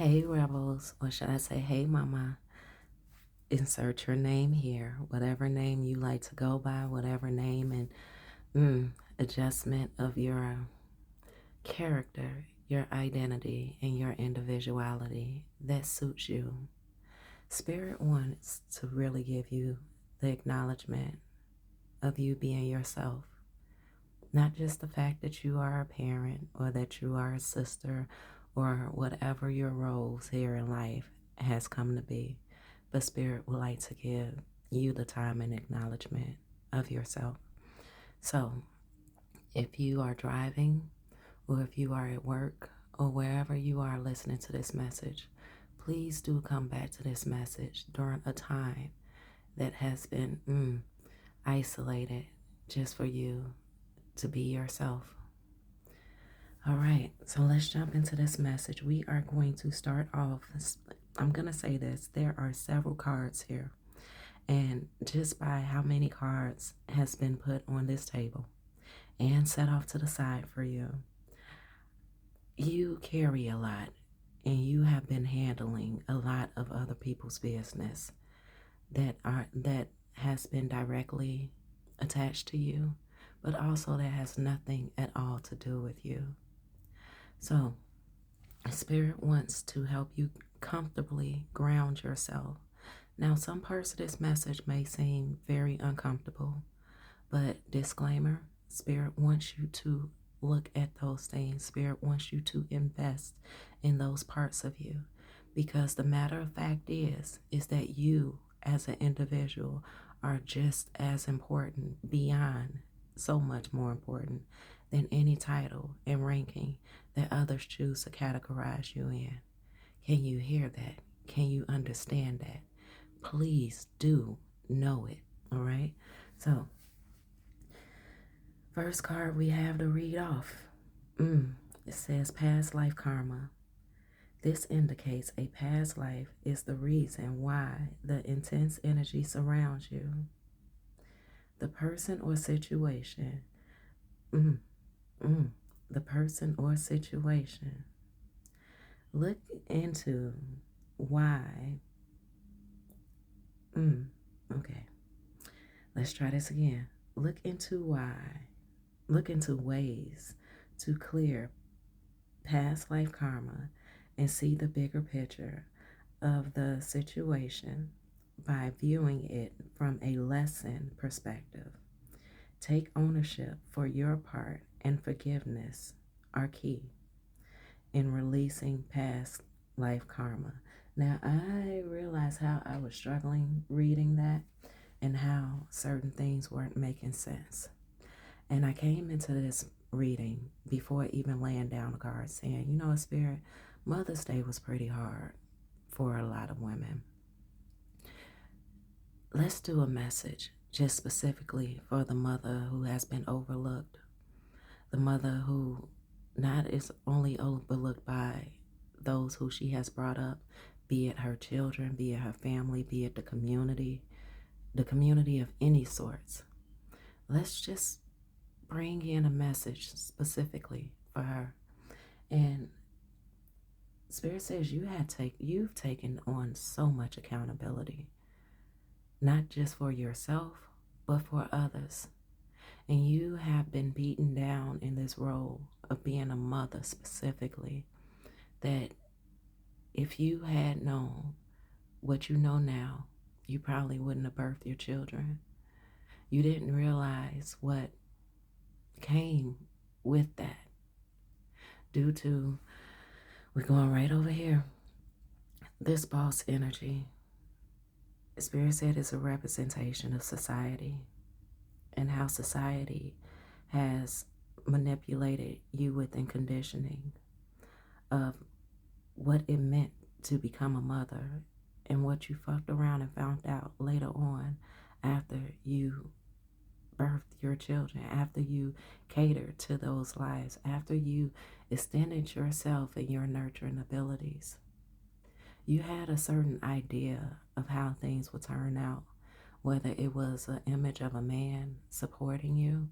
Hey Rebels, or should I say, hey Mama, insert your name here, whatever name you like to go by, whatever name and adjustment of your character, your identity, and your individuality that suits you. Spirit wants to really give you the acknowledgement of you being yourself, not just the fact that you are a parent or that you are a sister or whatever your roles here in life has come to be, but Spirit would like to give you the time and acknowledgement of yourself. So, if you are driving or if you are at work or wherever you are listening to this message, please do come back to this message during a time that has been isolated just for you to be yourself. All right, so let's jump into this message. We are going to start off. I'm going to say this, there are several cards here. And just by how many cards has been put on this table and set off to the side for you, you carry a lot and you have been handling a lot of other people's business that has been directly attached to you, but also that has nothing at all to do with you. So, Spirit wants to help you comfortably ground yourself. Now, some parts of this message may seem very uncomfortable, but disclaimer, Spirit wants you to look at those things. Spirit wants you to invest in those parts of you. Because the matter of fact is that you as an individual are just as important, beyond so much more important than any title and ranking that others choose to categorize you in. Can you hear that? Can you understand that? Please do know it. All right. So, first card we have to read off. It says past life karma. This indicates a past life is the reason why the intense energy surrounds you. The person or situation. The person or situation. Look into why. Okay. Let's try this again. Look into ways to clear past life karma and see the bigger picture of the situation by viewing it from a lesson perspective. Take ownership for your part, and forgiveness are key in releasing past life karma. Now, I realized how I was struggling reading that and how certain things weren't making sense. And I came into this reading before even laying down the cards saying, Spirit, Mother's Day was pretty hard for a lot of women. Let's do a message just specifically for the mother who has been overlooked, the mother who not is only overlooked by those who she has brought up, be it her children, be it her family, be it the community of any sorts. Let's just bring in a message specifically for her. And Spirit says you've taken on so much accountability, not just for yourself, but for others. And you have been beaten down in this role of being a mother specifically, that if you had known what you know now, you probably wouldn't have birthed your children. You didn't realize what came with that due to, we're going right over here, this boss energy. Spirit said it's a representation of society and how society has manipulated you within conditioning of what it meant to become a mother and what you fucked around and found out later on after you birthed your children, after you catered to those lives, after you extended yourself and your nurturing abilities. You had a certain idea of how things would turn out, whether it was an image of a man supporting you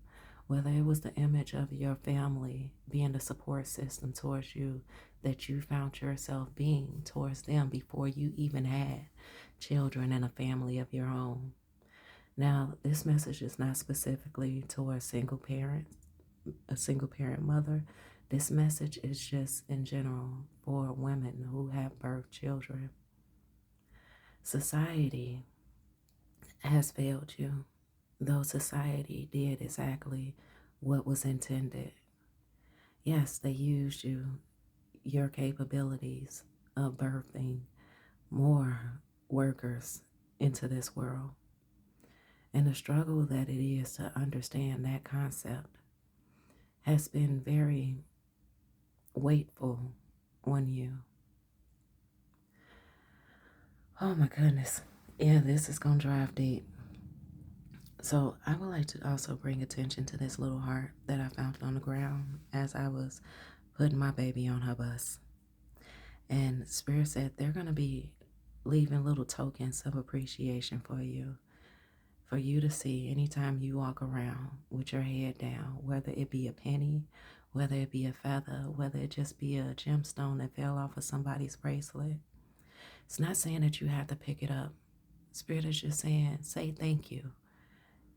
whether it was the image of your family being the support system towards you that you found yourself being towards them before you even had children and a family of your own. Now, this message is not specifically towards a single parent mother. This message is just in general for women who have birthed children. Society has failed you, though society did exactly what was intended. Yes, they used your capabilities of birthing more workers into this world. And the struggle that it is to understand that concept has been very weightful on you. Oh my goodness. Yeah, this is going to drive deep. So I would like to also bring attention to this little heart that I found on the ground as I was putting my baby on her bus. And Spirit said they're going to be leaving little tokens of appreciation for you to see anytime you walk around with your head down, whether it be a penny, whether it be a feather, whether it just be a gemstone that fell off of somebody's bracelet. It's not saying that you have to pick it up. Spirit is just saying, say thank you,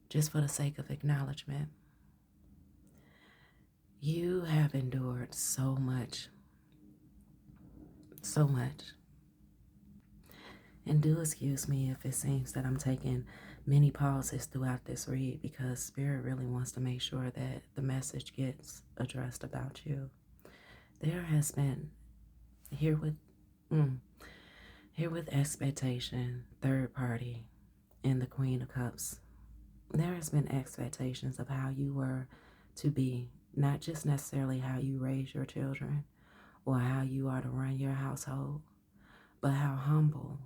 just for the sake of acknowledgement. You have endured so much, so much. And do excuse me if it seems that I'm taking many pauses throughout this read, because Spirit really wants to make sure that the message gets addressed about you. There has been, here with expectation, third party, and the Queen of Cups, there has been expectations of how you were to be, not just necessarily how you raise your children or how you are to run your household, but how humble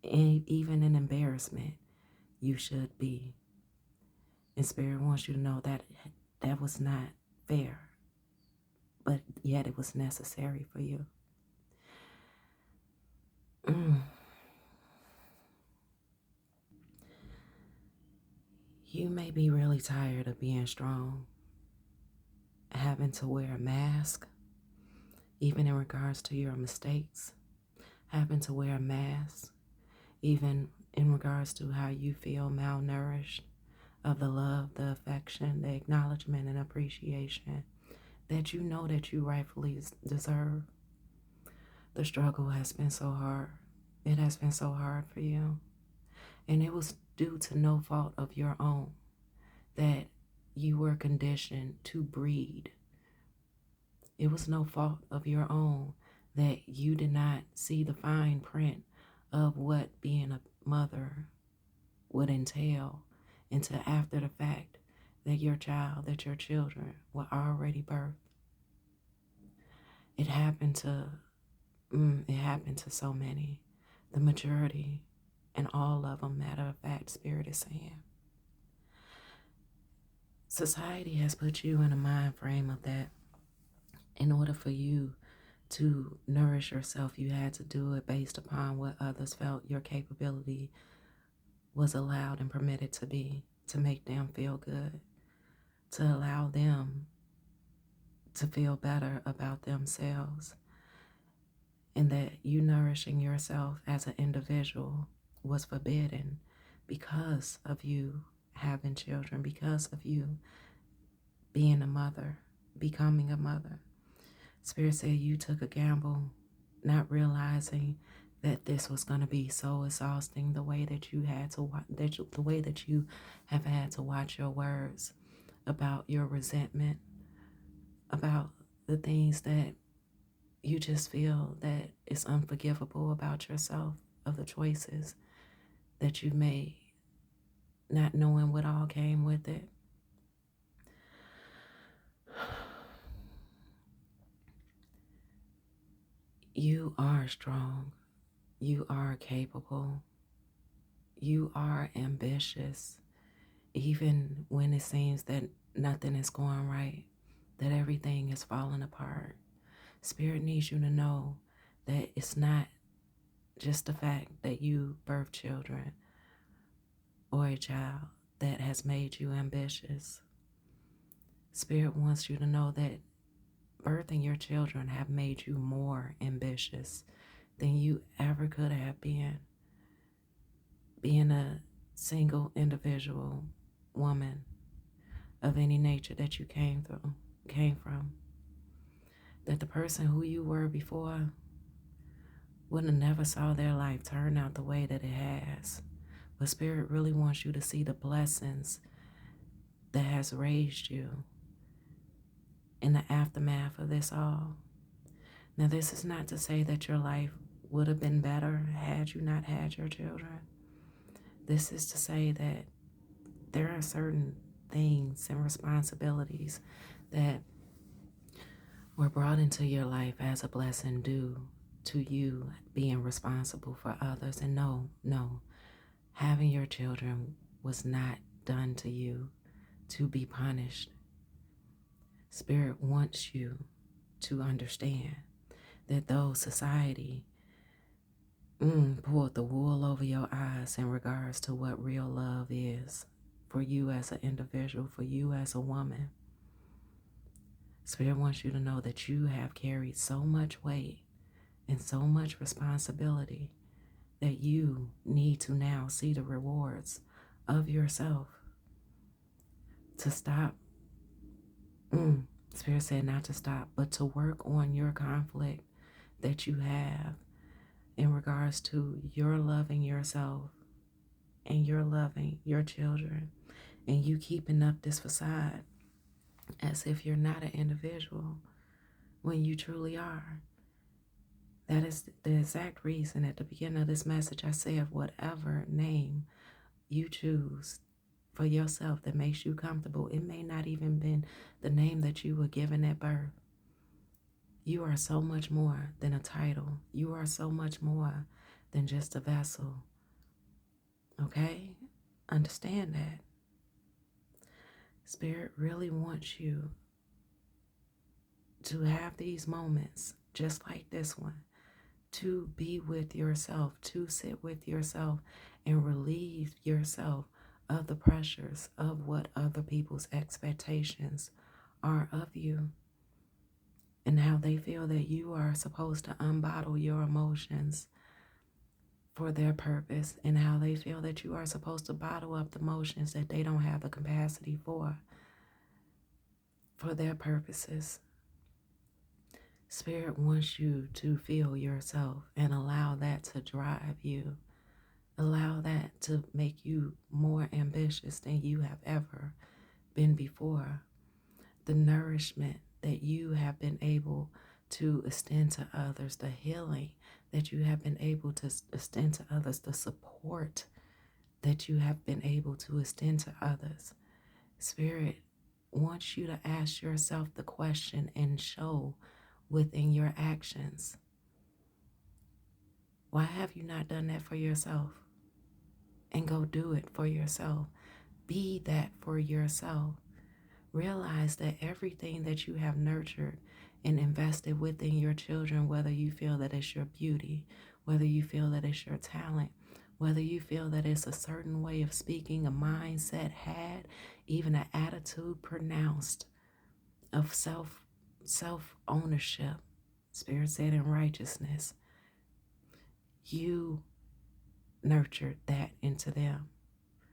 and even in embarrassment you should be. And Spirit wants you to know that that was not fair, but yet it was necessary for you. You may be really tired of being strong, having to wear a mask, even in regards to your mistakes, having to wear a mask, even in regards to how you feel malnourished of the love, the affection, the acknowledgement, and appreciation that you know that you rightfully deserve. The struggle has been so hard. It has been so hard for you. And it was due to no fault of your own that you were conditioned to breed. It was no fault of your own that you did not see the fine print of what being a mother would entail until after the fact that your children were already birthed. It happened to so many, the majority, and all of them. Matter of fact, Spirit is saying, society has put you in a mind frame of that. In order for you to nourish yourself, you had to do it based upon what others felt your capability was allowed and permitted to be, to make them feel good, to allow them to feel better about themselves, and that you nourishing yourself as an individual was forbidden because of you having children, because of you being a mother, becoming a mother. Spirit said you took a gamble, not realizing that this was going to be so exhausting, the way that you had to the way that you have had to watch your words about your resentment, about the things that you just feel that is unforgivable about yourself, of the choices that you made, not knowing what all came with it. You are strong. You are capable. You are ambitious. Even when it seems that nothing is going right, that everything is falling apart, Spirit needs you to know that it's not just the fact that you birth children or a child that has made you ambitious. Spirit wants you to know that birthing your children have made you more ambitious than you ever could have been. Being a single individual woman of any nature that you came from, that the person who you were before would have never saw their life turn out the way that it has. But Spirit really wants you to see the blessings that has raised you in the aftermath of this all. Now, this is not to say that your life would have been better had you not had your children. This is to say that there are certain things and responsibilities that were brought into your life as a blessing due to you being responsible for others. And no, having your children was not done to you to be punished. Spirit wants you to understand that though society pulled the wool over your eyes in regards to what real love is for you as an individual, for you as a woman, Spirit wants you to know that you have carried so much weight and so much responsibility that you need to now see the rewards of yourself. To stop, Spirit said not to stop, but to work on your conflict that you have in regards to your loving yourself and your loving your children, and you keeping up this facade as if you're not an individual when you truly are. That is the exact reason at the beginning of this message I said whatever name you choose for yourself that makes you comfortable. It may not even been the name that you were given at birth. You are so much more than a title. You are so much more than just a vessel. Okay? Understand that. Spirit really wants you to have these moments just like this one, to be with yourself, to sit with yourself and relieve yourself of the pressures of what other people's expectations are of you and how they feel that you are supposed to unbottle your emotions for their purpose, and how they feel that you are supposed to bottle up the emotions that they don't have the capacity for their purposes. Spirit wants you to feel yourself and allow that to drive you. Allow that to make you more ambitious than you have ever been before. The nourishment that you have been able to extend to others, the healing that you have been able to extend to others, the support that you have been able to extend to others. Spirit wants you to ask yourself the question and show within your actions. Why have you not done that for yourself? And go do it for yourself. Be that for yourself. Realize that everything that you have nurtured and invested within your children, whether you feel that it's your beauty, whether you feel that it's your talent, whether you feel that it's a certain way of speaking, a mindset had, even an attitude pronounced of self-ownership, Spirit said in righteousness, you nurtured that into them.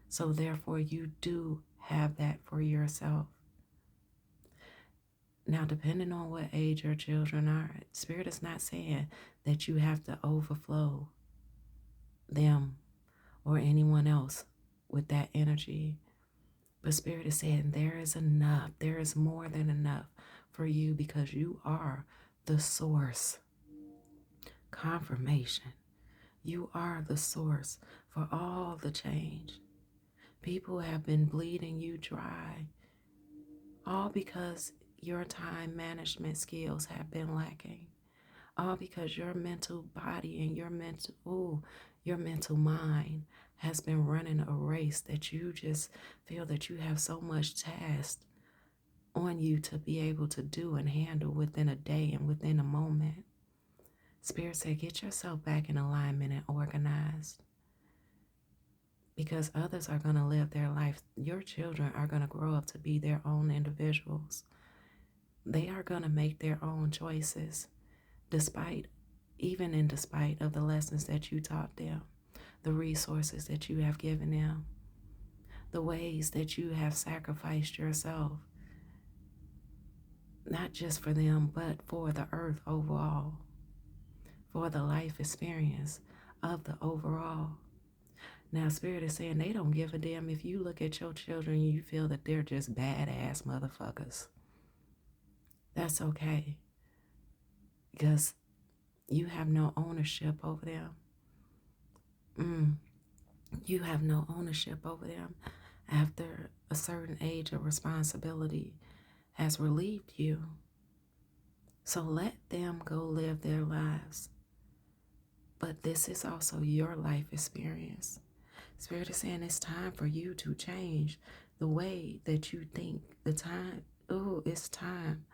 So therefore you do have that for yourself. Now, depending on what age your children are, Spirit is not saying that you have to overflow them or anyone else with that energy. But Spirit is saying there is enough. There is more than enough for you because you are the source. Confirmation. You are the source for all the change. People have been bleeding you dry, all because your time management skills have been lacking, all because your mental body and your mental mind has been running a race that you just feel that you have so much task on you to be able to do and handle within a day and within a moment. Spirit said, get yourself back in alignment and organized. because others are going to live their life. Your children are going to grow up to be their own individuals. They are going to make their own choices, even in despite of the lessons that you taught them, the resources that you have given them, the ways that you have sacrificed yourself, not just for them, but for the earth overall, for the life experience of the overall. Now, Spirit is saying they don't give a damn if you look at your children and you feel that they're just badass motherfuckers. That's okay, because you have no ownership over them. You have no ownership over them after a certain age of responsibility has relieved you. So let them go live their lives. But this is also your life experience. Spirit is saying it's time for you to change the way that you think. It's time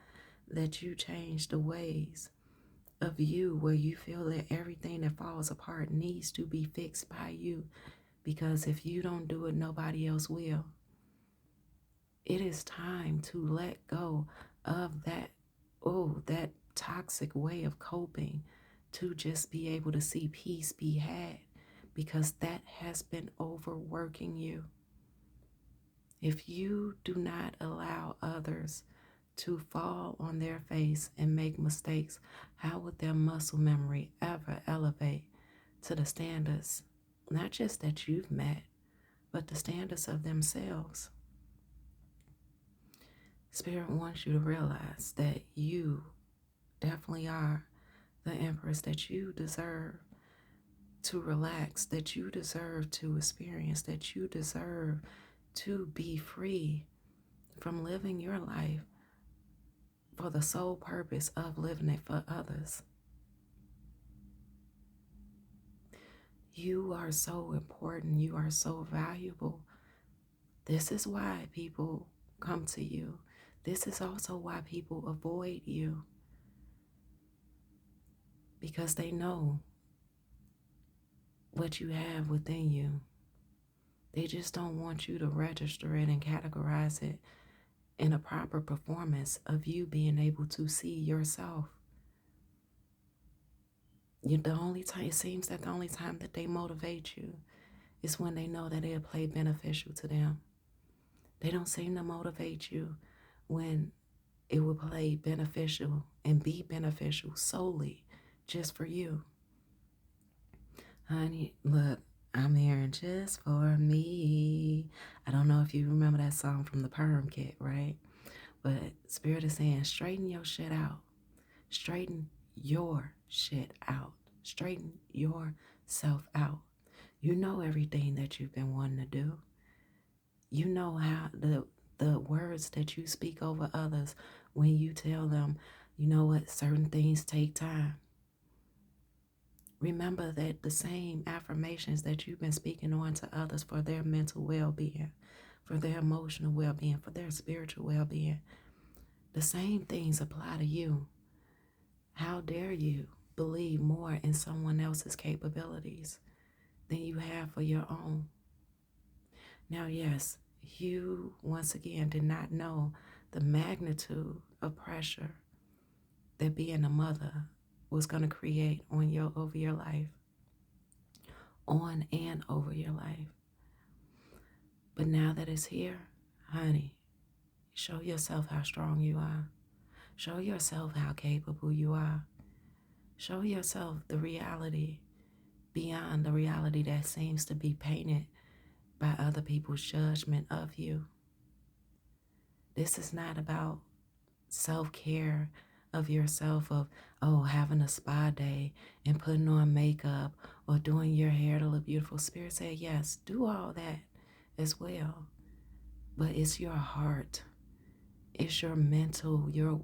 that you change the ways of you where you feel that everything that falls apart needs to be fixed by you. Because if you don't do it, nobody else will. It is time to let go of that toxic way of coping, to just be able to see peace be had, because that has been overworking you. If you do not allow others to fall on their face and make mistakes, how would their muscle memory ever elevate to the standards, not just that you've met, but the standards of themselves? Spirit wants you to realize that you definitely are the empress, that you deserve to relax, that you deserve to experience, that you deserve to be free from living your life for the sole purpose of living it for others. You are so important. You are so valuable. This is why people come to you. This is also why people avoid you, because they know what you have within you. They just don't want you to register it and categorize it in a proper performance of you being able to see yourself. It seems that the only time that they motivate you is when they know that it'll play beneficial to them. They don't seem to motivate you when it will play beneficial and be beneficial solely just for you. Honey, look, I'm here just for me. I don't know if you remember that song from the Perm Kit, right? But Spirit is saying, straighten your shit out. Straighten your shit out. Straighten yourself out. You know everything that you've been wanting to do. You know how the words that you speak over others when you tell them, you know what, certain things take time. Remember that the same affirmations that you've been speaking on to others for their mental well-being, for their emotional well-being, for their spiritual well-being, the same things apply to you. How dare you believe more in someone else's capabilities than you have for your own? Now, yes, you once again did not know the magnitude of pressure that being a mother was going to create over your life, on and over your life. But now that it's here, honey, show yourself how strong you are. Show yourself how capable you are. Show yourself the reality beyond the reality that seems to be painted by other people's judgment of you. This is not about self-care of yourself, of having a spa day and putting on makeup or doing your hair to look beautiful. Spirit said, yes, do all that as well. But it's your heart. It's your mental, your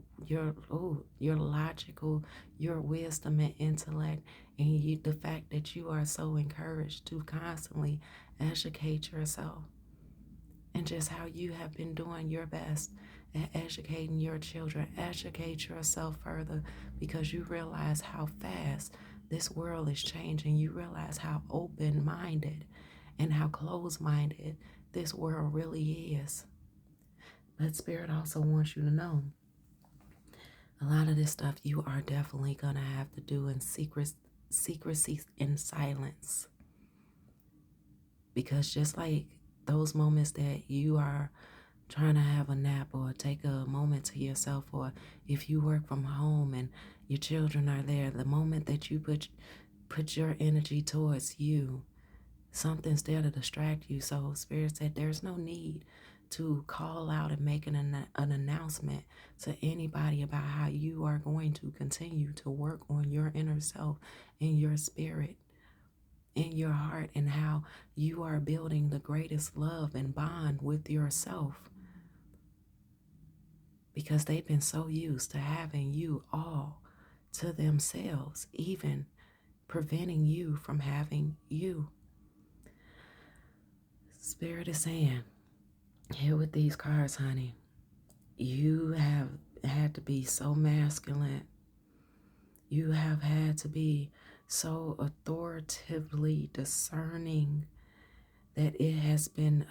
logical, your wisdom and intellect, and the fact that you are so encouraged to constantly educate yourself, and just how you have been doing your best at educating your children. Educate yourself further, because you realize how fast this world is changing. You realize how open-minded and how closed-minded this world really is. But Spirit also wants you to know a lot of this stuff you are definitely going to have to do in secrecy and silence. Because just like those moments that you are trying to have a nap or take a moment to yourself, or if you work from home and your children are there, the moment that you put your energy towards you, something's there to distract you. So Spirit said there's no need to call out and make an announcement to anybody about how you are going to continue to work on your inner self and your spirit in your heart, and how you are building the greatest love and bond with yourself, because they've been so used to having you all to themselves, even preventing you from having you. Spirit is saying, here with these cards, honey, you have had to be so masculine. You have had to be so authoritatively discerning that it has been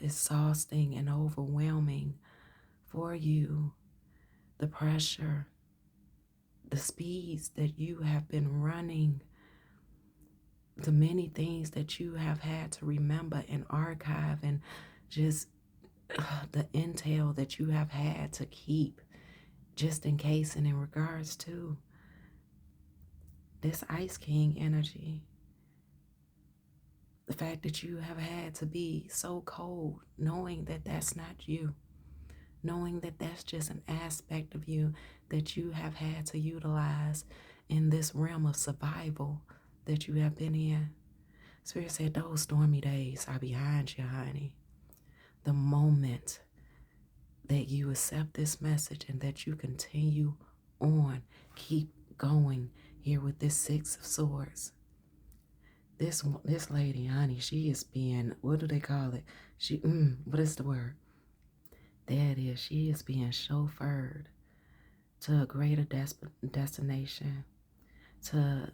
exhausting and overwhelming for you. The pressure, the speeds that you have been running, the many things that you have had to remember and archive, and just the intel that you have had to keep just in case, and in regards to this Ice King energy. The fact that you have had to be so cold, knowing that that's not you, knowing that that's just an aspect of you that you have had to utilize in this realm of survival that you have been in. Spirit said those stormy days are behind you, honey. The moment that you accept this message and that you continue on, keep going here with this Six of Swords. This lady, honey, she is being, what do they call it? What is the word? There it is. She is being chauffeured to a greater destination, to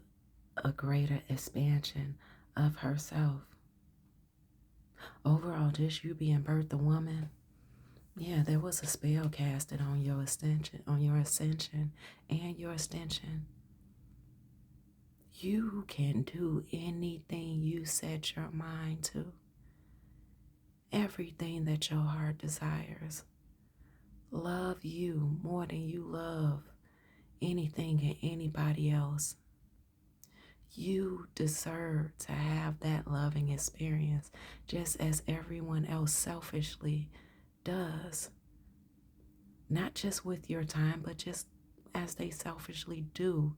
a greater expansion of herself. Overall, just you being birthed a woman, yeah, there was a spell casted on your ascension, and your extension. You can do anything you set your mind to. Everything that your heart desires. Love you more than you love anything and anybody else. You deserve to have that loving experience just as everyone else selfishly does. Not just with your time, but just as they selfishly do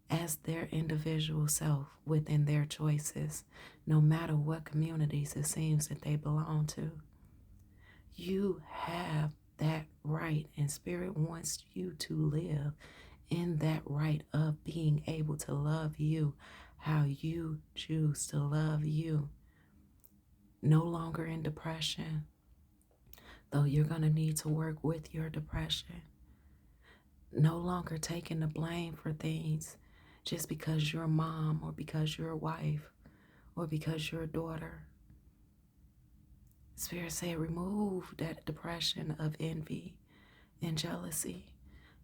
as their individual self within their choices, no matter what communities it seems that they belong to. You have that right, and Spirit wants you to live in that right of being able to love you how you choose to love you. No longer in depression, though you're going to need to work with your depression. No longer taking the blame for things just because you're a mom, or because you're a wife, or because you're a daughter. Spirit said remove that depression of envy and jealousy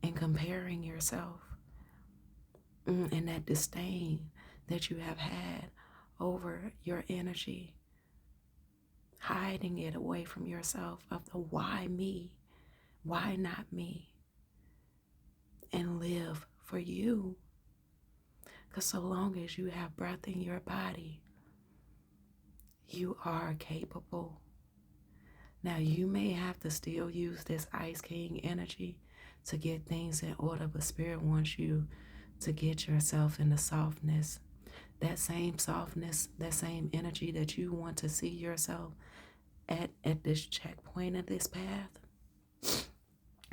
and comparing yourself, and that disdain that you have had over your energy, hiding it away from yourself, of the why me, why not me, and live for you. Because so long as you have breath in your body, you are capable. Now, you may have to still use this Ice King energy to get things in order, but Spirit wants you to get yourself in the softness. That same softness, that same energy that you want to see yourself at this checkpoint of this path.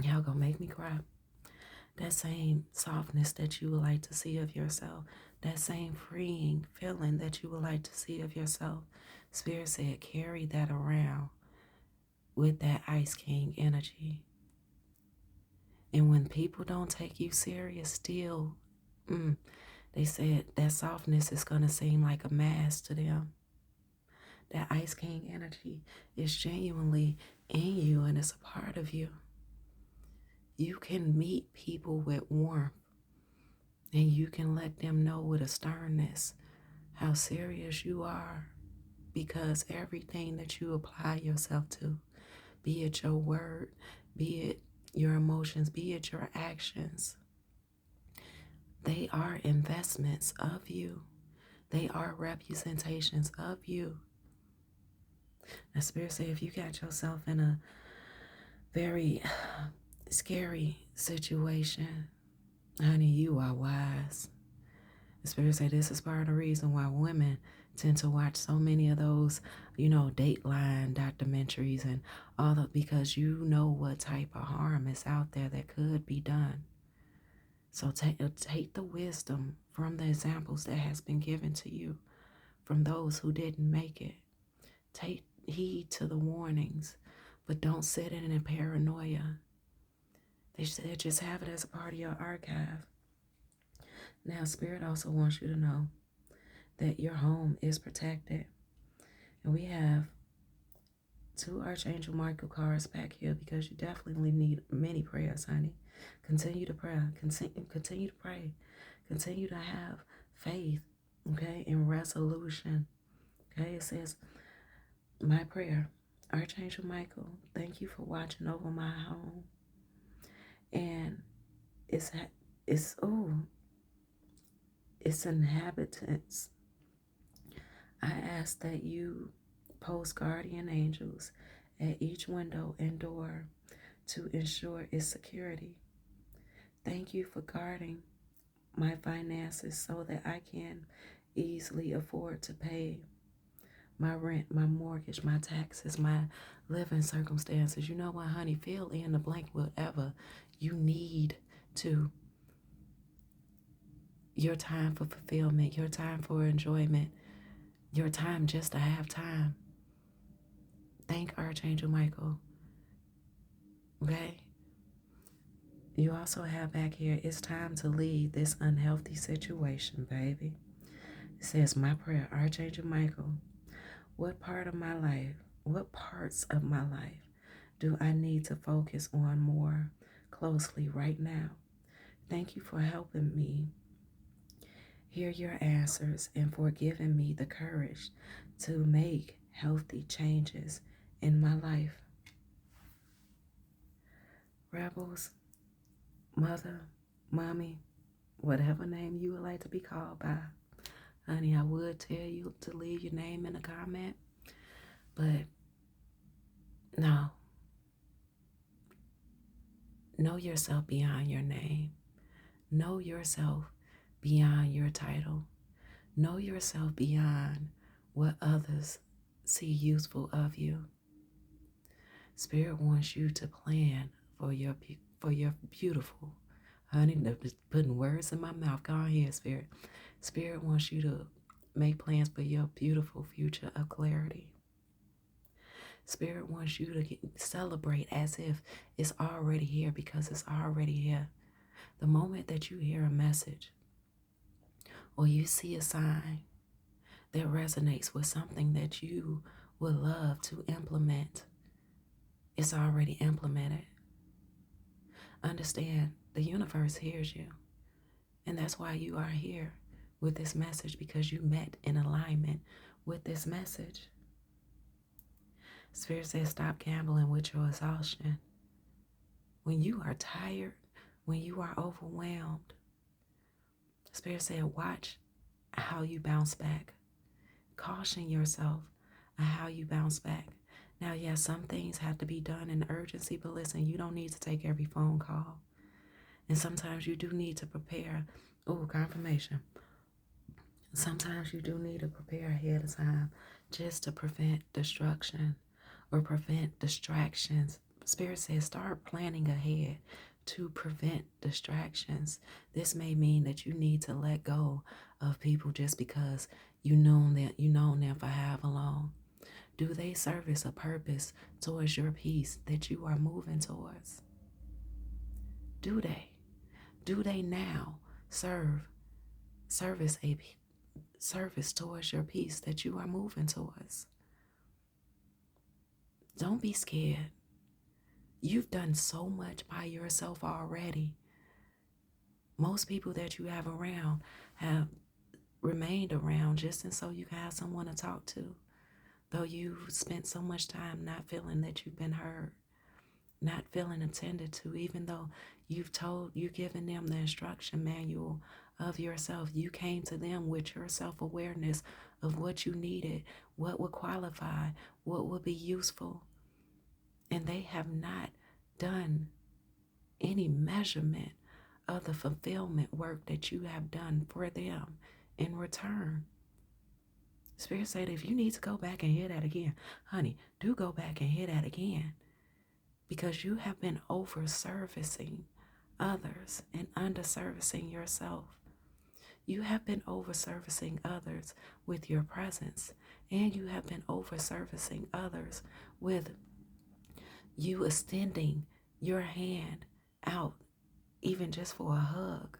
Y'all gonna make me cry. That same softness that you would like to see of yourself, that same freeing feeling that you would like to see of yourself, Spirit said carry that around with that Ice King energy. And when people don't take you serious still, they said that softness is going to seem like a mask to them. That Ice King energy is genuinely in you and it's a part of you. You can meet people with warmth and you can let them know with a sternness how serious you are, because everything that you apply yourself to, be it your word, be it your emotions, be it your actions, they are investments of you. They are representations of you. The Spirit says if you got yourself in a very scary situation, honey, you are wise. The Spirit say this is part of the reason why women tend to watch so many of those, Dateline documentaries and all that, because you know what type of harm is out there that could be done. So take the wisdom from the examples that has been given to you from those who didn't make it. Take heed to the warnings, but don't sit in a paranoia. They said just have it as a part of your archive. Now, Spirit also wants you to know that your home is protected. And we have 2 Archangel Michael cards back here because you definitely need many prayers, honey. Continue to pray. Continue to pray. Continue to have faith, okay, and resolution. Okay, it says, my prayer, Archangel Michael, thank you for watching over my home. And its inhabitants. I ask that you post guardian angels at each window and door to ensure its security. Thank you for guarding my finances so that I can easily afford to pay my rent, my mortgage, my taxes, my living circumstances. You know what, honey? Fill in the blank whatever you need to. Your time for fulfillment, your time for enjoyment, your time just to have time. Thank Archangel Michael. Okay? You also have back here, it's time to leave this unhealthy situation, baby. It says, my prayer, Archangel Michael, what parts of my life do I need to focus on more closely right now? Thank you for helping me hear your answers and for giving me the courage to make healthy changes in my life. Rebels, mother, mommy, whatever name you would like to be called by. Honey, I would tell you to leave your name in the comment, but no. Know yourself beyond your name. Know yourself beyond your title. Know yourself beyond what others see useful of you. Spirit wants you to plan for your beautiful. Honey, putting words in my mouth. Go on here, Spirit. Spirit wants you to make plans for your beautiful future of clarity. Spirit wants you to celebrate as if it's already here, because it's already here. The moment that you hear a message or you see a sign that resonates with something that you would love to implement, it's already implemented. Understand, the universe hears you. And that's why you are here with this message, because you met in alignment with this message. Spirit says stop gambling with your exhaustion. When you are tired, when you are overwhelmed, Spirit said watch how you bounce back. Caution yourself on how you bounce back. Now, yes, some things have to be done in urgency, but listen, you don't need to take every phone call. And sometimes you do need to prepare. Oh, confirmation. Sometimes you do need to prepare ahead of time just to prevent destruction or prevent distractions. Spirit says start planning ahead to prevent distractions. This may mean that you need to let go of people just because you know them for however long. Do they service a purpose towards your peace that you are moving towards? Do they? Do they now service towards your peace that you are moving towards? Don't be scared. You've done so much by yourself already. Most people that you have around have remained around just and so you can have someone to talk to. Though you've spent so much time not feeling that you've been heard, not feeling attended to, even though you've given them the instruction manual of yourself. You came to them with your self-awareness of what you needed, what would qualify, what would be useful. And they have not done any measurement of the fulfillment work that you have done for them in return. Spirit said, if you need to go back and hear that again, honey, do go back and hear that again. Because you have been over-servicing others and under-servicing yourself. You have been over-servicing others with your presence, and you have been over-servicing others with you extending your hand out, even just for a hug.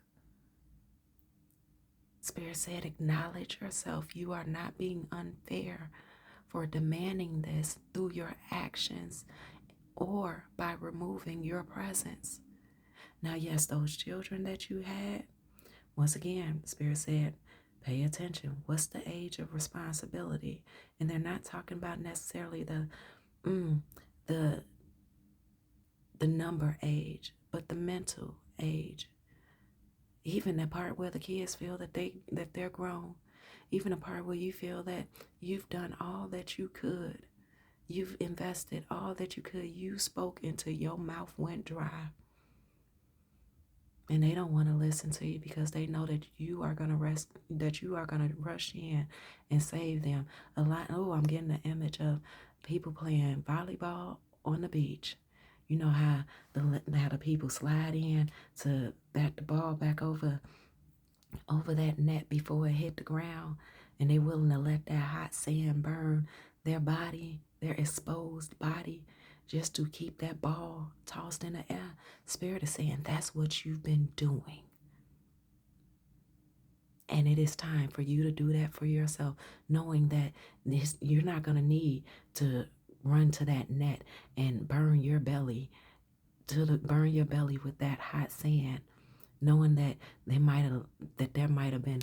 Spirit said, acknowledge yourself. You are not being unfair for demanding this through your actions or by removing your presence. Now, yes, those children that you had, once again, Spirit said, pay attention. What's the age of responsibility? And they're not talking about necessarily the number age, but the mental age. Even the part where the kids feel that they're grown. Even the part where you feel that you've done all that you could. You've invested all that you could. You spoke until your mouth went dry. And they don't want to listen to you because they know that you are going to rush in and save them. I'm getting the image of people playing volleyball on the beach. You know how the people slide in to bat the ball back over that net before it hit the ground, and they're willing to let that hot sand burn their body, their exposed body, just to keep that ball tossed in the air. Spirit is saying that's what you've been doing. And it is time for you to do that for yourself, knowing that you're not going to need to run to that net and burn your belly with that hot sand, knowing that there might have been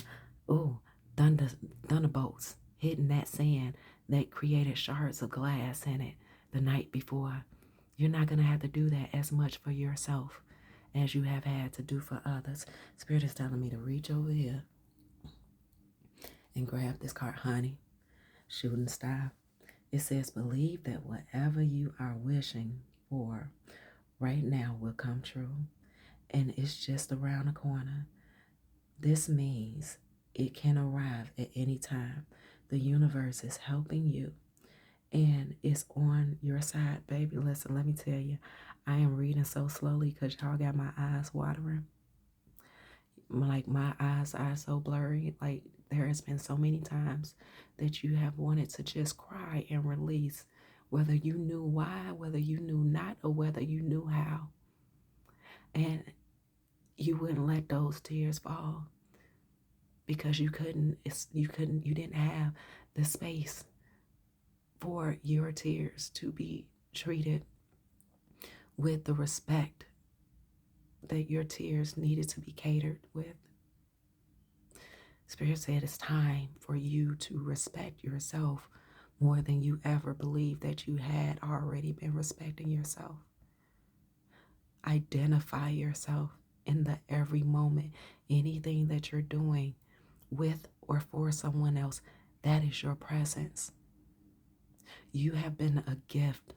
thunderbolts hitting that sand that created shards of glass in it the night before. You're not going to have to do that as much for yourself as you have had to do for others. Spirit is telling me to reach over here and grab this card, honey. Shooting star. It says, believe that whatever you are wishing for right now will come true. And it's just around the corner. This means it can arrive at any time. The universe is helping you and it's on your side, baby. Listen, let me tell you, I am reading so slowly because y'all got my eyes watering. Like, my eyes are so blurry. Like, there has been so many times that you have wanted to just cry and release, whether you knew why, whether you knew not, or whether you knew how. And you wouldn't let those tears fall because you didn't have the space for your tears to be treated with the respect that your tears needed to be catered with. Spirit said it's time for you to respect yourself more than you ever believed that you had already been respecting yourself. Identify yourself in the every moment. Anything that you're doing with or for someone else, that is your presence. You have been a gift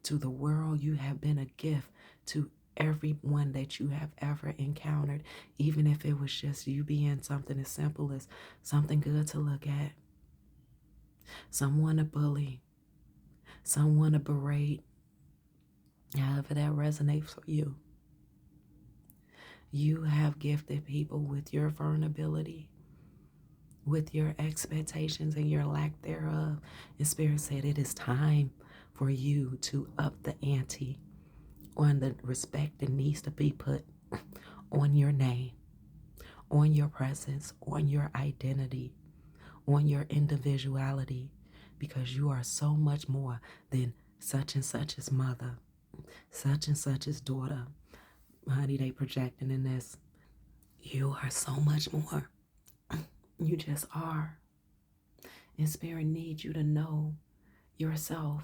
to the world. You have been a gift to everyone that you have ever encountered, even if it was just you being something as simple as something good to look at, someone to bully, someone to berate, however that resonates for you. You have gifted people with your vulnerability, with your expectations and your lack thereof. And Spirit said it is time for you to up the ante on the respect that needs to be put on your name, on your presence, on your identity, on your individuality, because you are so much more than such and such is mother, such and such is daughter. Honey, they projecting in this. You are so much more. You just are. And Spirit needs you to know yourself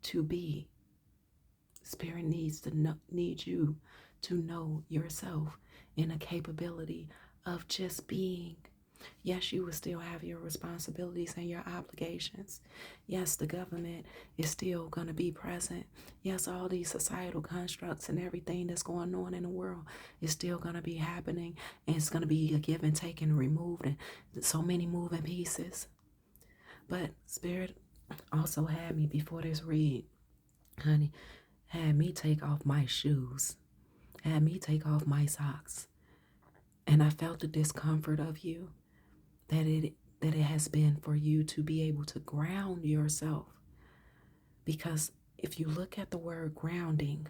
to be. Spirit needs you to know yourself in a capability of just being. Yes, you will still have your responsibilities and your obligations. Yes, the government is still going to be present. Yes, all these societal constructs and everything that's going on in the world is still going to be happening. And it's going to be a give and take and removed and so many moving pieces. But Spirit also had me before this read, honey, had me take off my shoes, had me take off my socks. And I felt the discomfort of you that it has been for you to be able to ground yourself. Because if you look at the word grounding,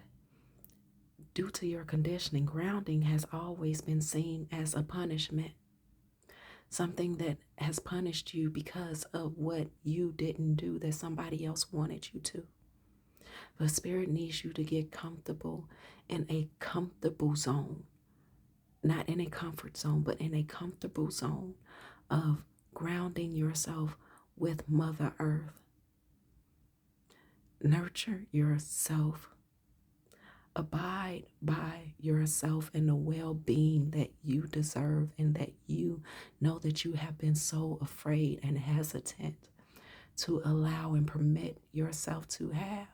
due to your conditioning, grounding has always been seen as a punishment. Something that has punished you because of what you didn't do that somebody else wanted you to. But Spirit needs you to get comfortable in a comfortable zone. Not in a comfort zone, but in a comfortable zone of grounding yourself with Mother Earth. Nurture yourself. Abide by yourself and the well-being that you deserve and that you know that you have been so afraid and hesitant to allow and permit yourself to have.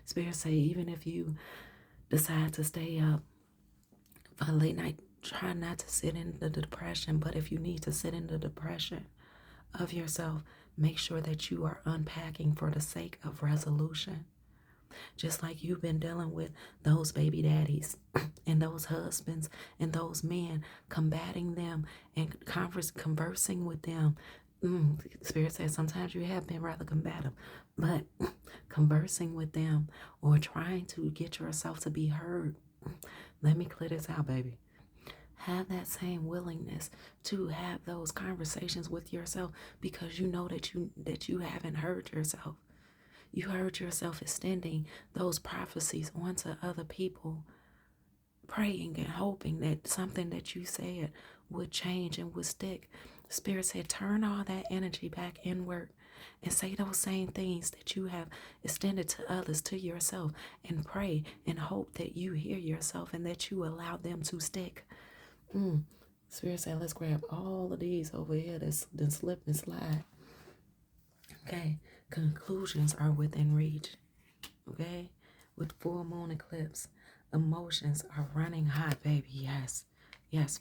Spirit say, even if you decide to stay up for a late night, try not to sit in the depression. But if you need to sit in the depression of yourself, make sure that you are unpacking for the sake of resolution. Just like you've been dealing with those baby daddies and those husbands and those men, combating them and conversing with them. Spirit says sometimes you have been rather combative, but conversing with them or trying to get yourself to be heard. Let me clear this out, baby. Have that same willingness to have those conversations with yourself, because you know that you haven't heard yourself. You heard yourself extending those prophecies onto other people, praying and hoping that something that you said would change and would stick. Spirit said, turn all that energy back inward and say those same things that you have extended to others, to yourself, and pray and hope that you hear yourself and that you allow them to stick. Spirit said, let's grab all of these over here that's then slip and slide. Okay, conclusions are within reach. Okay, with full moon eclipse, emotions are running hot, baby. Yes,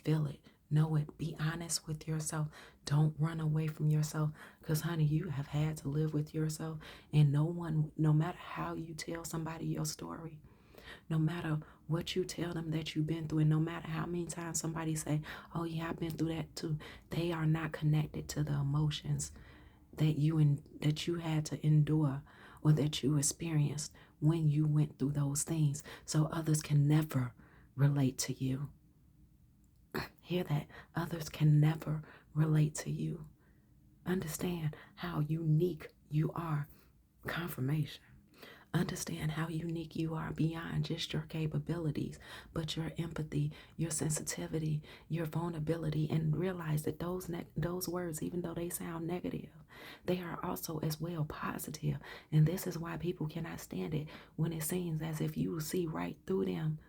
feel it, know it, be honest with yourself. Don't run away from yourself, because honey, you have had to live with yourself, and no matter how you tell somebody your story, no matter what you tell them that you've been through, and no matter how many times somebody say, oh yeah, I've been through that too, they are not connected to the emotions that you had to endure or that you experienced when you went through those things. So others can never relate to you. Hear that? Others can never relate to you. Understand how unique you are. Confirmation. Understand how unique you are beyond just your capabilities, but your empathy, your sensitivity, your vulnerability, and realize that those words, even though they sound negative, they are also as well positive. And this is why people cannot stand it when it seems as if you will see right through them,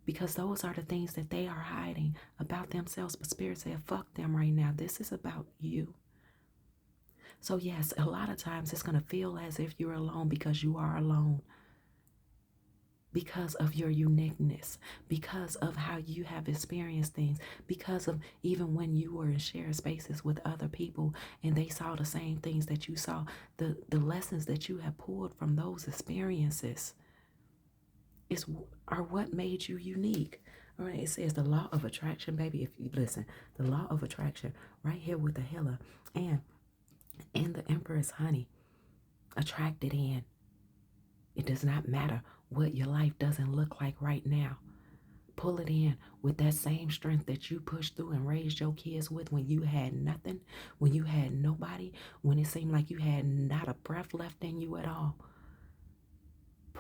because those are the things that they are hiding about themselves. But Spirit said, fuck them right now. This is about you. So yes, a lot of times it's going to feel as if you're alone, because you are alone. Because of your uniqueness, because of how you have experienced things, because of even when you were in shared spaces with other people and they saw the same things that you saw, the lessons that you have pulled from those experiences are what made you unique. All right, it says the law of attraction, baby. If you listen, the law of attraction right here with the healer and the Empress, honey, attracted in. It does not matter what your life doesn't look like right now. Pull it in with that same strength that you pushed through and raised your kids with when you had nothing, when you had nobody, when it seemed like you had not a breath left in you at all.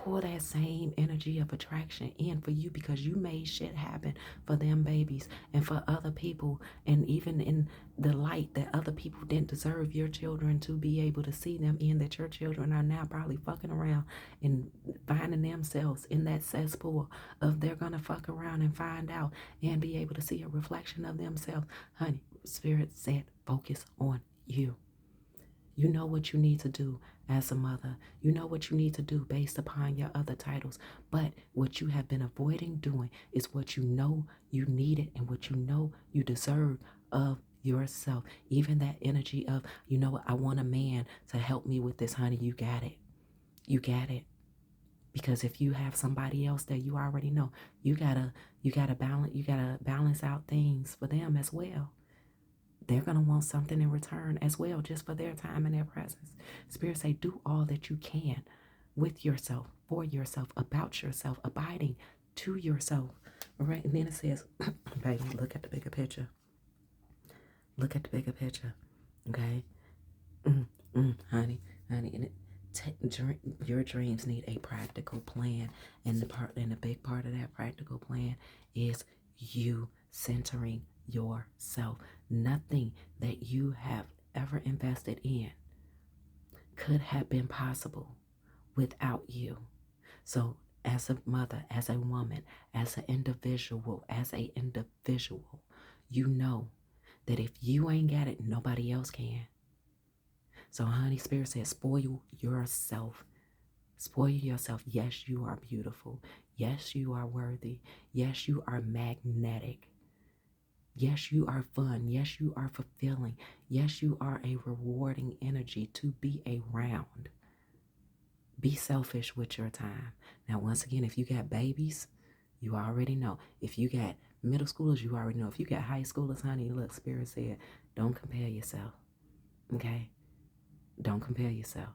pull that same energy of attraction in for you because you made shit happen for them babies and for other people, and even in the light that other people didn't deserve your children to be able to see them in, that your children are now probably fucking around and finding themselves in that cesspool of they're gonna fuck around and find out and be able to see a reflection of themselves. Honey, Spirit said focus on you. You know what you need to do as a mother. You know what you need to do based upon your other titles. But what you have been avoiding doing is what you know you needed and what you know you deserve of yourself. Even that energy of, you know what, I want a man to help me with this, honey. You got it. You got it. Because if you have somebody else that you already know, you gotta balance out things for them as well. They're going to want something in return as well, just for their time and their presence. Spirit say, do all that you can with yourself, for yourself, about yourself, abiding to yourself. All right. And then it says, baby, look at the bigger picture. Look at the bigger picture. Okay. Honey. And your dreams need a practical plan. And the big part of that practical plan is you centering yourself. Nothing that you have ever invested in could have been possible without you. So as a mother, as a woman, as an individual, you know that if you ain't got it, nobody else can. So honey, Spirit says, spoil yourself. Spoil yourself. Yes, you are beautiful. Yes, you are worthy. Yes, you are magnetic. Yes, you are fun. Yes, you are fulfilling. Yes, you are a rewarding energy to be around. Be selfish with your time. Now, once again, if you got babies, you already know. If you got middle schoolers, you already know. If you got high schoolers, honey, look, Spirit said, don't compare yourself. Okay? Don't compare yourself.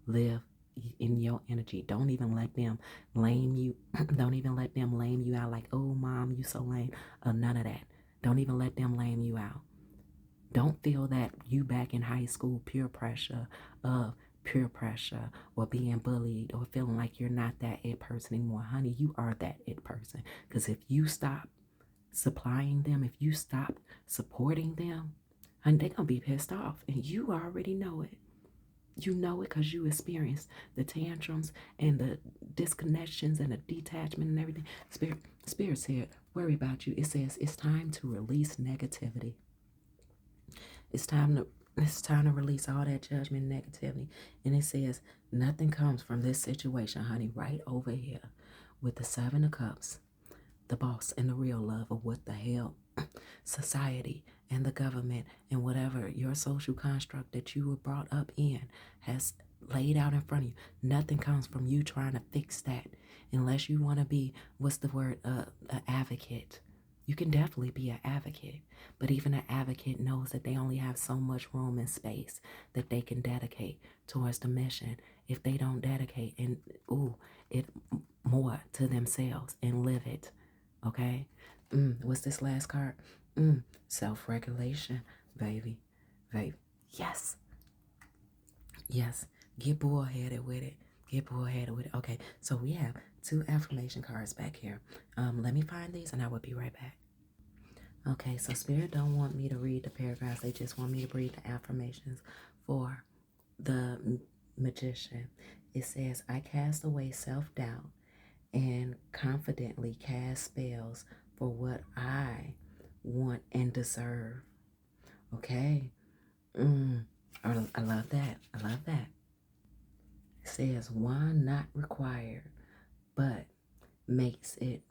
Live in your energy. Don't even let them lame you. Don't even let them lame you out like, oh, mom, you so lame. None of that. Don't even let them lame you out. Don't feel that you back in high school peer pressure or being bullied or feeling like you're not that it person anymore. Honey, you are that it person. Because if you stop supplying them, if you stop supporting them, honey, they're going to be pissed off. And you already know it. You know it because you experienced the tantrums and the disconnections and the detachment and everything. Spirit said, worry about you. It says it's time to release negativity. It's time to release all that judgment and negativity. And it says nothing comes from this situation, honey, right over here with the 7 of Cups, the boss and the real love of what the hell society and the government and whatever your social construct that you were brought up in has laid out in front of you. Nothing comes from you trying to fix that unless you want to be, what's the word, an advocate. You can definitely be an advocate, but even an advocate knows that they only have so much room and space that they can dedicate towards the mission. If they don't dedicate it more to themselves and live it, okay? What's this last card? Self-regulation, baby. Yes. Get bullheaded with it. Okay, so we have 2 affirmation cards back here. Let me find these and I will be right back. Okay, so Spirit don't want me to read the paragraphs. They just want me to read the affirmations for the Magician. It says, I cast away self-doubt and confidently cast spells for what I want and deserve. Okay. I love that. It says, one not required, but makes it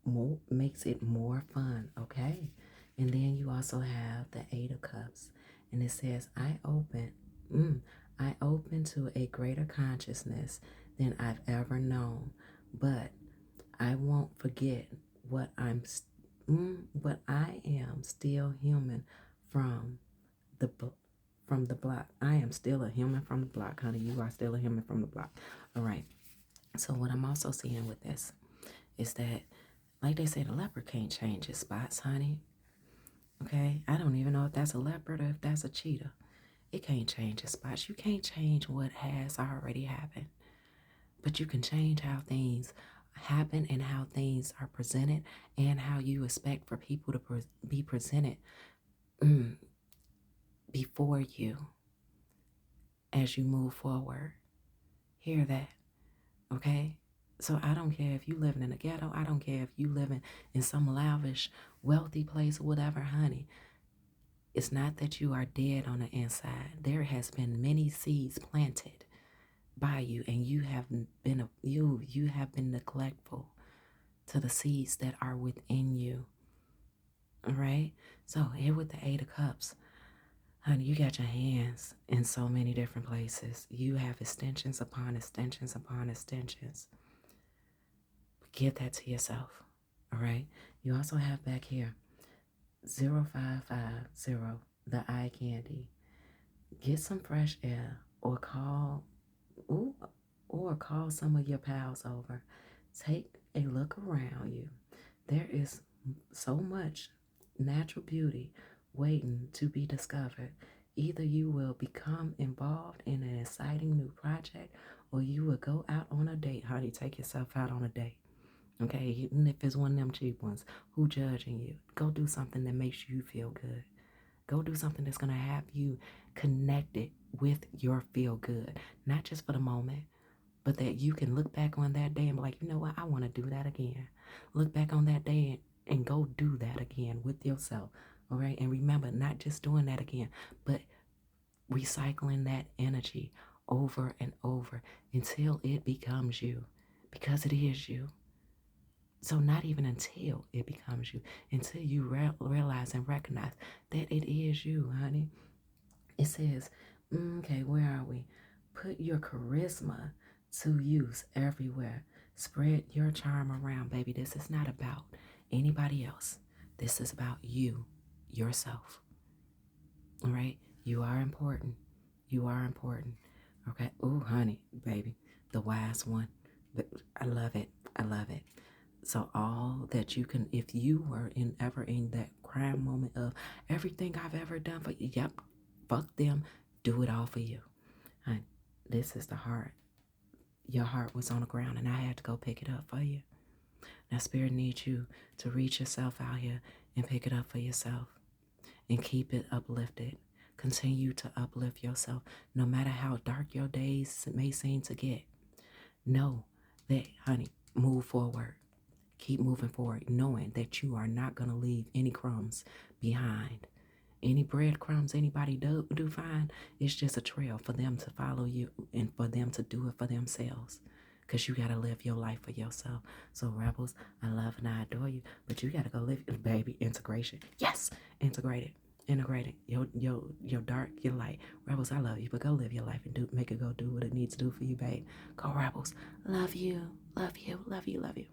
more fun. Okay. And then you also have the 8 of Cups, and it says, I open to a greater consciousness than I've ever known, but I won't forget what I am still human from the block. I am still a human from the block, honey. You are still a human from the block. All right. So what I'm also seeing with this is that, like they say, the leopard can't change his spots, honey. Okay? I don't even know if that's a leopard or if that's a cheetah. It can't change its spots. You can't change what has already happened. but you can change how things happen and how things are presented and how you expect for people to be presented mm, before you as you move forward. Hear that, okay? So I don't care if you living in a ghetto. I don't care if you living in some lavish, wealthy place or whatever, honey. It's not that you are dead on the inside. There has been many seeds planted by you, and you have been neglectful to the seeds that are within you. All right. So here with the Eight of Cups, honey, you got your hands in so many different places. You have extensions upon extensions upon extensions. Give that to yourself. All right. You also have back here 0550, the eye candy. Get some fresh air or ooh, call some of your pals over. Take a look around you. There is so much natural beauty waiting to be discovered. Either you will become involved in an exciting new project or you will go out on a date. Honey, take yourself out on a date. Okay, even if it's one of them cheap ones, who judging you? Go do something that makes you feel good. Go do something that's going to have you connected with your feel good, not just for the moment, but that you can look back on that day and be like, you know what, I want to do that again. Look back on that day and go do that again with yourself. All right. And remember, not just doing that again, but recycling that energy over and over until it becomes you, because it is you. So not even until it becomes you, until you realize and recognize that it is you, honey. It says, okay, where are we? Put your charisma to use everywhere. Spread your charm around, baby. This is not about anybody else. This is about you, yourself. All right? You are important. You are important. Okay? Oh, honey, baby. The wise one. I love it. I love it. So all that you can, if you were ever in that crime moment of everything I've ever done for you, yep, fuck them, do it all for you. And this is the heart. Your heart was on the ground and I had to go pick it up for you. Now Spirit needs you to reach yourself out here and pick it up for yourself and keep it uplifted. Continue to uplift yourself no matter how dark your days may seem to get. Know that, honey, move forward. Keep moving forward, knowing that you are not going to leave any crumbs behind. Any breadcrumbs anybody do find, it's just a trail for them to follow you and for them to do it for themselves. Because you got to live your life for yourself. So, rebels, I love and I adore you, but you got to go live it, baby. Integration. Yes, integrate it. Your dark, your light. Rebels, I love you, but go live your life and make it go do what it needs to do for you, babe. Go, rebels. Love you. Love you. Love you. Love you.